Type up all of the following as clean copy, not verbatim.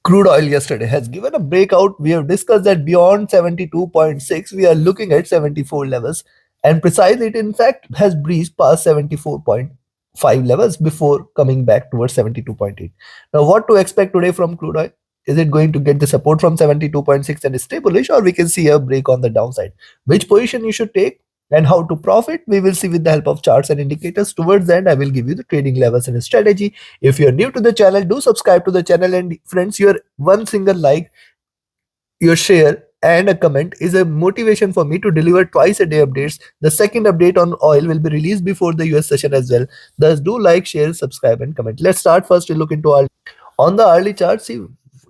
Crude oil yesterday has given a breakout. We have discussed that beyond 72.6, we are looking at 74 levels. And precisely, it in fact has breached past 74.5 levels before coming back towards 72.8. Now, what to expect today from crude oil? Is it going to get the support from 72.6 and stay bullish, or we can see a break on the downside? Which position you should take and how to profit, we will see with the help of charts and indicators. Towards the end, I will give you the trading levels and strategy. If you're new to the channel, do subscribe to the channel, and friends, your one single like, your share and a comment is a motivation for me to deliver twice a day updates. The second update on oil will be released before the US session as well. Thus do like, share, subscribe and comment. Let's start first to look into our on the early chart. See,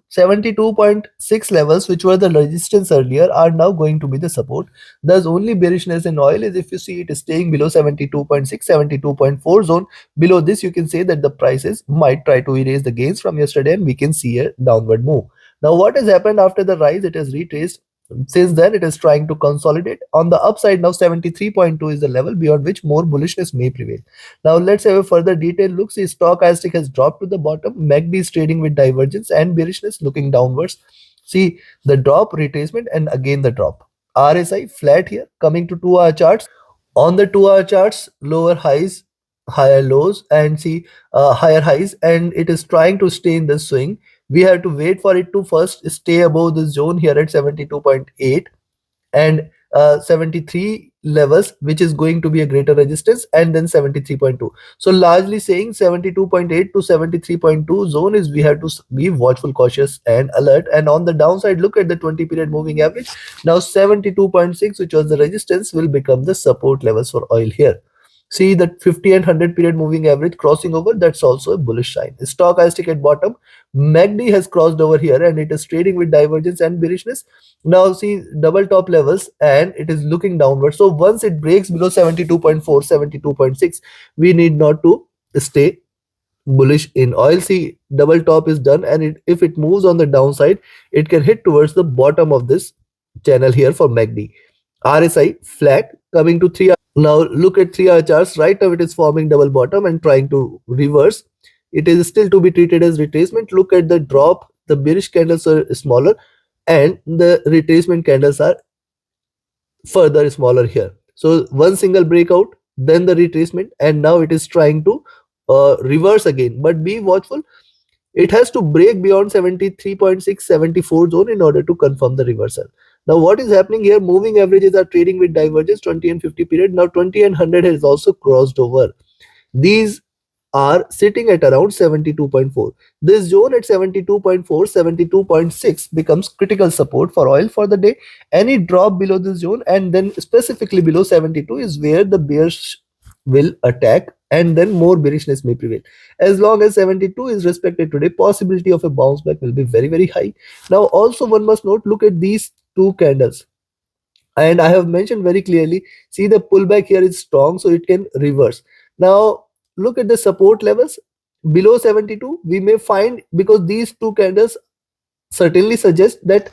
72.6 levels, which were the resistance earlier, are now going to be the support. Thus only bearishness in oil is if you see it is staying below 72.6, 72.4 zone. Below this, you can say that the prices might try to erase the gains from yesterday and we can see a downward move. Now what has happened after the rise? It has retraced. Since then, it is trying to consolidate. On the upside now, 73.2 is the level beyond which more bullishness may prevail. Now let's have a further detailed look. See, stochastic has dropped to the bottom. MACD is trading with divergence and bearishness looking downwards. See the drop, retracement, and again the drop. RSI flat here. Coming to 2-hour charts. On the 2-hour charts, lower highs, higher lows, and see higher highs, and it is trying to stay in the swing. We have to wait for it to first stay above the zone here at 72.8 and 73 levels, which is going to be a greater resistance, and then 73.2. So largely saying 72.8 to 73.2 zone is we have to be watchful, cautious and alert. And on the downside, look at the 20 period moving average. Now 72.6, which was the resistance, will become the support levels for oil here. See that 50 and 100 period moving average crossing over, that's also a bullish sign. Stochastic at bottom, MACD has crossed over here and it is trading with divergence and bearishness. Now see double top levels and it is looking downward. So once it breaks below 72.4, 72.6, we need not to stay bullish in oil. See double top is done, and if it moves on the downside, it can hit towards the bottom of this channel here for MACD. RSI flat. Coming to 3 hour. Now look at 3-hour charts. Right now it is forming double bottom and trying to reverse. It is still to be treated as retracement. Look at the drop. The bearish candles are smaller and the retracement candles are further smaller here. So one single breakout, then the retracement, and now it is trying to reverse again. But be watchful. It has to break beyond 73.6, 74 zone in order to confirm the reversal. Now what is happening here? Moving averages are trading with divergence, 20 and 50 period. Now 20 and 100 has also crossed over. These are sitting at around 72.4. This zone at 72.4, 72.6 becomes critical support for oil for the day. Any drop below this zone and then specifically below 72 is where the bears will attack, and then more bearishness may prevail. As long as 72 is respected today, possibility of a bounce back will be very, very high. Now also one must note, look at these two candles, and I have mentioned very clearly, see the pullback here is strong, so it can reverse. Now look at the support levels below 72. We may find, because these two candles certainly suggest that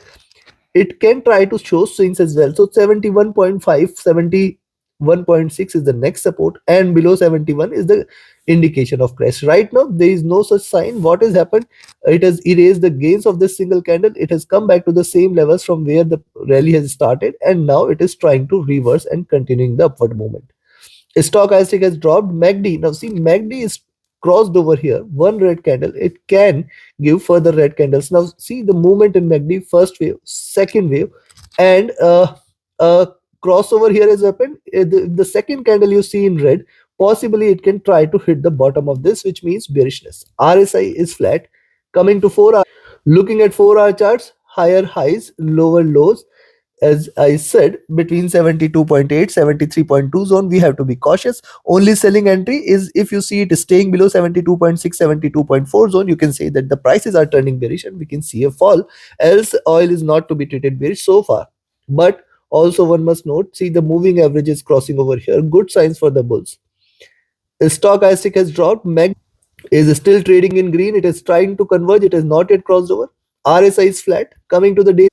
it can try to show swings as well. So 71.5, 71.6 is the next support, and below 71 is the indication of crash. Right now there is no such sign. What has happened? It has erased the gains of this single candle. It has come back to the same levels from where the rally has started, and now it is trying to reverse and continuing the upward movement. Stochastic has dropped. MACD, now see MACD is crossed over here. One red candle, it can give further red candles. Now see the movement in MACD, first wave, second wave, and crossover here has happened. The second candle you see in red, possibly it can try to hit the bottom of this, which means bearishness. RSI is flat. Coming to 4 hour, looking at 4-hour charts, higher highs, lower lows. As I said, between 72.8, 73.2 zone, we have to be cautious. Only selling entry is if you see it staying below 72.6, 72.4 zone, you can say that the prices are turning bearish and we can see a fall. Else oil is not to be treated bearish so far. But also one must note, see the moving average is crossing over here. Good signs for the bulls. Stochastic has dropped. MACD is still trading in green. It is trying to converge. It has not yet crossed over. RSI is flat. Coming to the day.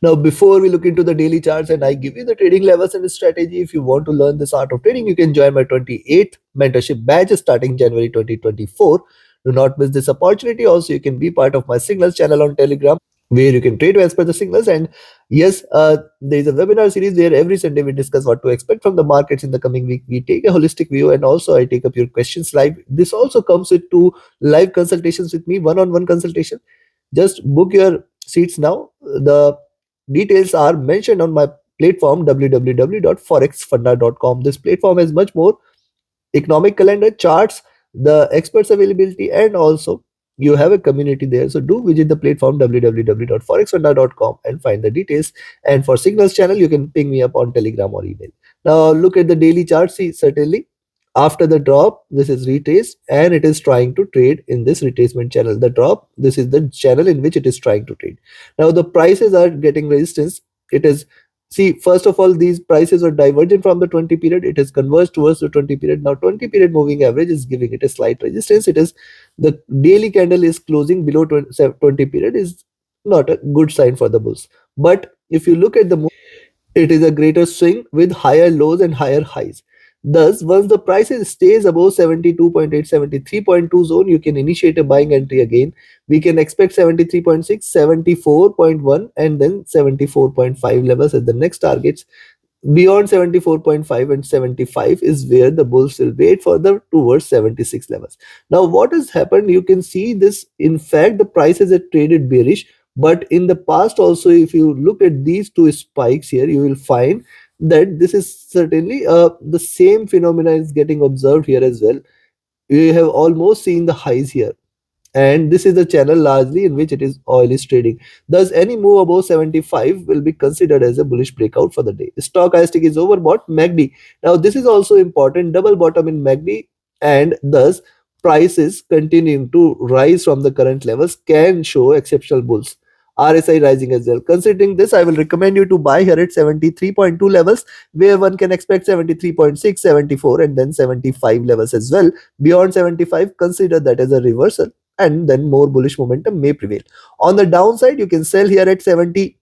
Now, before we look into the daily charts and I give you the trading levels and strategy, if you want to learn this art of trading, you can join my 28th mentorship batch starting January 2024. Do not miss this opportunity. Also, you can be part of my signals channel on Telegram, where you can trade as per the signals. And yes, there is a webinar series where every Sunday we discuss what to expect from the markets in the coming week. We take a holistic view, and also I take up your questions live. This also comes with two live consultations with me, one-on-one consultation. Just book your seats now. The details are mentioned on my platform www.forexfunda.com. This platform has much more economic calendar charts, the experts availability, and also you have a community there. So do visit the platform www.forexfunda.com and find the details. And for signals channel, you can ping me up on Telegram or email. Now look at the daily chart. See, certainly after the drop, this is retraced and it is trying to trade in this retracement channel. The drop, this is the channel in which it is trying to trade. Now the prices are getting resistance. It is, see, first of all, these prices are divergent from the 20 period. It has converged towards the 20 period. Now 20 period moving average is giving it a slight resistance. It is, the daily candle is closing below 20 period, is not a good sign for the bulls. But if you look at the, it is a greater swing with higher lows and higher highs. Thus, once the prices stays above 72.8, 73.2 zone, you can initiate a buying entry again. We can expect 73.6, 74.1, and then 74.5 levels as the next targets. Beyond 74.5 and 75 is where the bulls will wait for the towards 76 levels. Now what has happened, you can see this, in fact the prices are traded bearish, but in the past also, if you look at these two spikes here, you will find that this is certainly the same phenomena is getting observed here as well. You have almost seen the highs here, and this is the channel largely in which it is oil is trading. Thus, any move above 75 will be considered as a bullish breakout for the day. Stochastic is overbought. MACD. Now, this is also important. Double bottom in MACD, and thus prices continuing to rise from the current levels can show exceptional bulls. RSI rising as well. Considering this, I will recommend you to buy here at 73.2 levels, where one can expect 73.6, 74, and then 75 levels as well. Beyond 75, consider that as a reversal, and then more bullish momentum may prevail. On the downside, you can sell here at 72.4,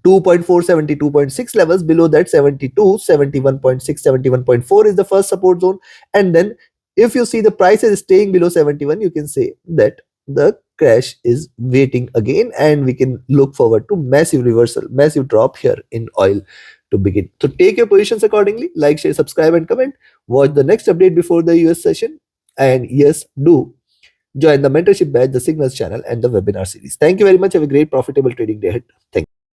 72.6 levels. Below that, 72, 71.6, 71.4 is the first support zone. And then if you see the price is staying below 71, you can say that the crash is waiting again, and we can look forward to massive reversal, massive drop here in oil to begin. So take your positions accordingly. Like, share, subscribe, and comment. Watch the next update before the US session. And yes, do join the mentorship batch, the signals channel, and the webinar series. Thank you very much. Have a great profitable trading day ahead. Thank you.